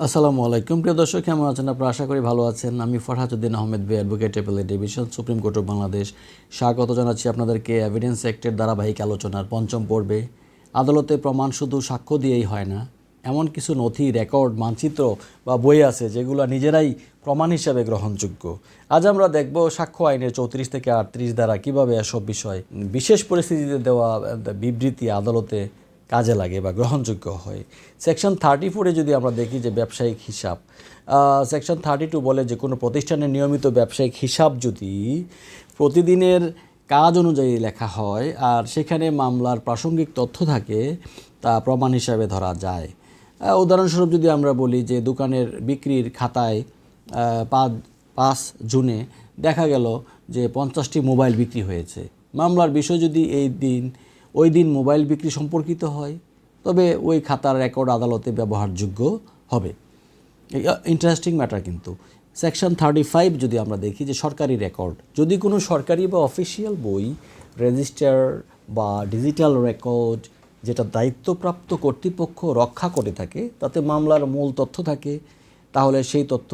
আসসালামু আলাইকুম প্রিয় দর্শক, কেমন আছেন আপনারা? আশা করি ভালো আছেন। আমি ফরহাদউদ্দিন আহমেদ বে advocate appellate division, supreme court of Bangladesh. স্বাগত জানাচ্ছি আপনাদেরকে এভিডেন্স অ্যাক্টের ধারাবাহিক আলোচনার পঞ্চম পর্বে। আদালতে প্রমাণ শুধু সাক্ষ্য দিয়েই হয় না, এমন কিছু নথি, রেকর্ড, মানচিত্র বা বই আছে যেগুলো নিজেরাই প্রমাণ হিসাবে গ্রহণযোগ্য। আজ আমরা দেখব সাক্ষ্য আইনের 34 থেকে 38 ধারা কীভাবে এসব বিষয় বিশেষ পরিস্থিতিতে দেওয়া বিবৃতি আদালতে কাজে লাগে বা গ্রহণযোগ্য হয়। সেকশন 34-এ যদি আমরা দেখি যে ব্যবসায়িক হিসাব, সেকশন 32 বলে যে কোনো প্রতিষ্ঠানের নিয়মিত ব্যবসায়িক হিসাব যদি প্রতিদিনের কাজ অনুযায়ী লেখা হয় আর সেখানে মামলার প্রাসঙ্গিক তথ্য থাকে, তা প্রমাণ হিসাবে ধরা যায়। উদাহরণস্বরূপ যদি আমরা বলি যে দোকানের বিক্রির খাতায় 5 জুনে দেখা গেল যে 50টি মোবাইল বিক্রি হয়েছে। মামলার বিষয় যদি ওই দিন মোবাইল বিক্রি সম্পর্কিত হয়, তবে ওই খাতার রেকর্ড আদালতে ব্যবহারযোগ্য হবে। ইন্টারেস্টিং ম্যাটার কিন্তু। সেকশন 35 যদি আমরা দেখি যে সরকারি রেকর্ড, যদি কোনো সরকারি বা অফিসিয়াল বই, রেজিস্টার বা ডিজিটাল রেকর্ড যেটা দায়িত্বপ্রাপ্ত কর্তৃপক্ষ রক্ষা করে থাকে, তাতে মামলার মূল তথ্য থাকে, তাহলে সেই তথ্য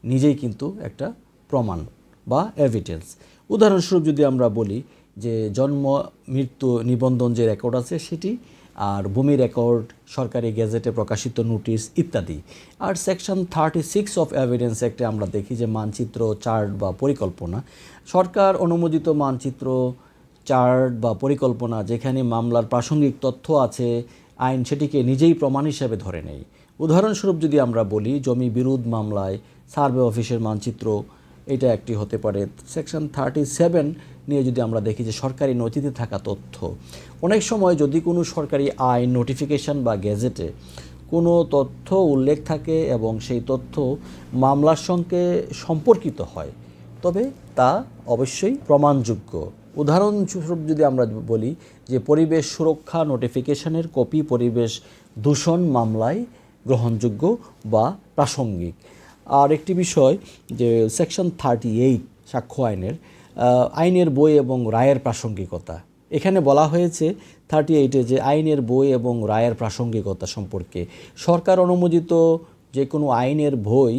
নিজেই কিন্তু একটা প্রমাণ বা এভিডেন্স। উদাহরণস্বরূপ যদি আমরা বলি যে জন্ম মৃত্যু নিবন্ধন যে রেকর্ড আছে সেটি, আর ভূমি রেকর্ড, সরকারি গেজেটে প্রকাশিত নোটিশ ইত্যাদি। আর সেকশন 36 অফ এভিডেন্স অ্যাক্টে আমরা দেখি যে মানচিত্র, চার্ট বা পরিকল্পনা, সরকার অনুমোদিত মানচিত্র, চার্ট বা পরিকল্পনা যেখানে মামলার প্রাসঙ্গিক তথ্য আছে, আইন সেটিকে নিজেই প্রমাণ হিসাবে ধরে নেয়। উদাহরণস্বরূপ যদি আমরা বলি জমি বিরোধ মামলায় সার্ভে অফিসের মানচিত্র, এটা একটি হতে পারে। সেকশন 37 নিয়ে যদি আমরা দেখি যে সরকারি নথিতে থাকা তথ্য, অনেক সময় যদি কোনো সরকারি আইন, নোটিফিকেশন বা গেজেটে কোনো তথ্য উল্লেখ থাকে এবং সেই তথ্য মামলার সঙ্গে সম্পর্কিত হয়, তবে তা অবশ্যই প্রমাণযোগ্য। উদাহরণস্বরূপ যদি আমরা বলি যে পরিবেশ সুরক্ষা নোটিফিকেশনের কপি পরিবেশ দূষণ মামলায় গ্রহণযোগ্য বা প্রাসঙ্গিক। আর একটি বিষয় যে সেকশন 38 সাক্ষ্য আইনের বই এবং রায়ের প্রাসঙ্গিকতা। এখানে বলা হয়েছে 38-এ যে আইনের বই এবং রায়ের প্রাসঙ্গিকতা সম্পর্কে। সরকার অনুমোদিত যে কোনো আইনের বই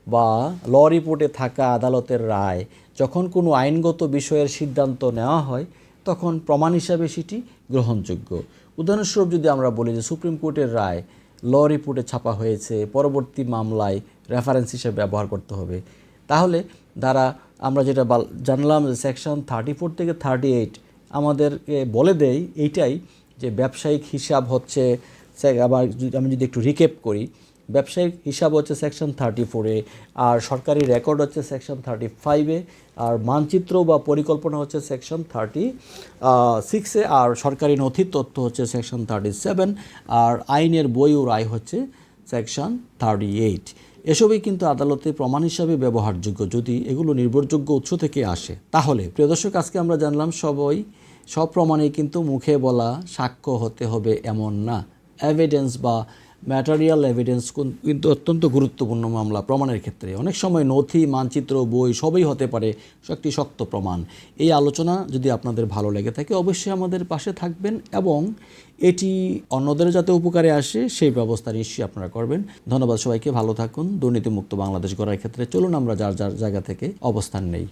বা ল রিপোর্টে থাকা আদালতের রায় যখন কোনো আইনগত বিষয়ের সিদ্ধান্ত নেওয়া হয়, তখন প্রমাণ হিসাবে সেটি গ্রহণযোগ্য। উদাহরণস্বরূপ যদি আমরা বলি যে সুপ্রিম কোর্টের রায় ল রিপোর্টে ছাপা হয়েছে, পরবর্তী মামলায় রেফারেন্স হিসেবে ব্যবহার করতে হবে, তাহলে দ্বারা আমরা যেটা জানলাম যে সেকশন 34 থেকে 38 আমাদেরকে বলে দেয় এইটাই যে ব্যবসায়িক হিসাব হচ্ছে, আবার আমি যদি একটু রিক্যাপ করি, ব্যবসায়িক হিসাব হচ্ছে সেকশন 34-এ, আর সরকারি রেকর্ড হচ্ছে সেকশন 35-এ, আর মানচিত্র বা পরিকল্পনা হচ্ছে সেকশন 36-এ, আর সরকারি নথির তথ্য হচ্ছে সেকশন 37, আর আইনের বই ও রায় হচ্ছে সেকশন 38। এসবই কিন্তু আদালতে প্রমাণ হিসাবে ব্যবহারযোগ্য যদি এগুলো নির্ভরযোগ্য উৎস থেকে আসে। তাহলে প্রিয় দর্শক, আজকে আমরা জানলাম সব প্রমাণেই কিন্তু মুখে বলা সাক্ষ্য হতে হবে এমন না। এভিডেন্স বা ম্যাটেরিয়াল এভিডেন্স কিন্তু অত্যন্ত গুরুত্বপূর্ণ মামলা প্রমাণের ক্ষেত্রে। অনেক সময় নথি, মানচিত্র, বই সবই হতে পারে একটি শক্ত প্রমাণ। এই আলোচনা যদি আপনাদের ভালো লেগে থাকে, অবশ্যই আমাদের পাশে থাকবেন এবং এটি অন্যদের যাতে উপকারে আসে সেই ব্যবস্থা নিশ্চয়ই আপনারা করবেন। ধন্যবাদ সবাইকে, ভালো থাকুন। দুর্নীতিমুক্ত বাংলাদেশ গড়ার ক্ষেত্রে চলুন আমরা যার যার জায়গা থেকে অবস্থান নেই।